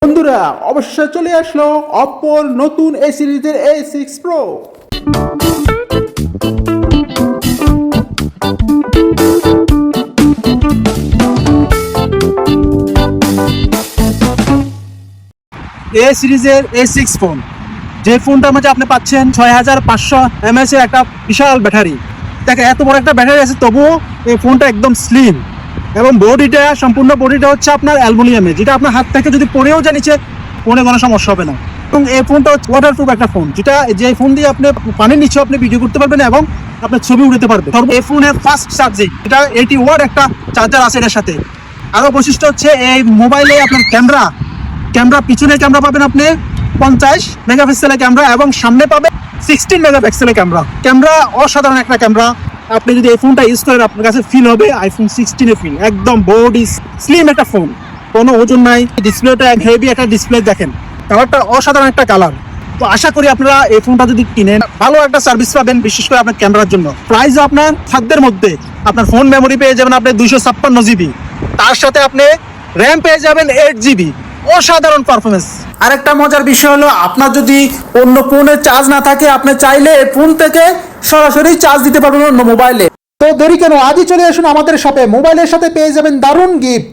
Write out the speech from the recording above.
বন্ধুরা অবশ্যই চলে আসলো অপ্পোর নতুন এ সিরিজের A6 Pro। এ সিরিজের A6 ফোন, যে ফোনটার মধ্যে আপনি পাচ্ছেন 6500 mAh এর একটা বিশাল ব্যাটারি। দেখে এত বড় একটা ব্যাটারি আছে, তবুও এই ফোনটা একদম স্লিম এবং বডিটা, সম্পূর্ণ বডিটা হচ্ছে আপনার অ্যালুমিনিয়ামের, যেটা আপনার হাত থেকে যদি পড়েও যায় নিচে, ফোনে কোনো সমস্যা হবে না। এবং এই ফোনটা হচ্ছে ওয়াটারপ্রুফ একটা ফোন, যেটা যে ফোন দিয়ে আপনি পানির নিচেও আপনি ভিডিও করতে পারবেন এবং আপনার ছবি উঠাতে পারবেন। এই ফোনের ফাস্ট চার্জিং, এটা 80 ওয়াট একটা চার্জার আছে এটার সাথে। আরও বৈশিষ্ট্য হচ্ছে এই মোবাইলে আপনার ক্যামেরা পিছনে ক্যামেরা পাবেন আপনি 50 মেগাপিক্সেলের ক্যামেরা এবং সামনে পাবেন 16 মেগাপিক্সেলের ক্যামেরা অসাধারণ একটা ক্যামেরা। আপনি যদি এই ফোনটা ইউজ করেন, আপনার কাছে ফিল হবে আইফোন 16 এর ফিল। একদম বডি স্লিম একটা ফোন, কোনো ওজন নাই। ডিসপ্লেটা হেভি একটা ডিসপ্লে, দেখেন কালারটা অসাধারণ একটা কালার। তো আশা করি আপনারা এই ফোনটা যদি কিনেন, ভালো একটা সার্ভিস পাবেন, বিশেষ করে আপনার ক্যামেরার জন্য। প্রাইসও আপনার খাদ্যের মধ্যে, আপনার ফোন মেমোরি পেয়ে যাবেন আপনি 256 GB, তার সাথে আপনি র্যাম পেয়ে যাবেন 8 GB। অসাধারণ পারফরমেন্স। আরেকটা মজার বিষয় হলো, আপনার যদি অন্য ফোনে চার্জ না থাকে, আপনি চাইলে এই ফোন থেকে সরাসরি চার্জ দিতে পারবেন অন্য মোবাইলে। তো দেরি কেন, আজই চলে আসুন আমাদের শপে। মোবাইলের সাথে পেয়ে যাবেন দারুণ গিফট।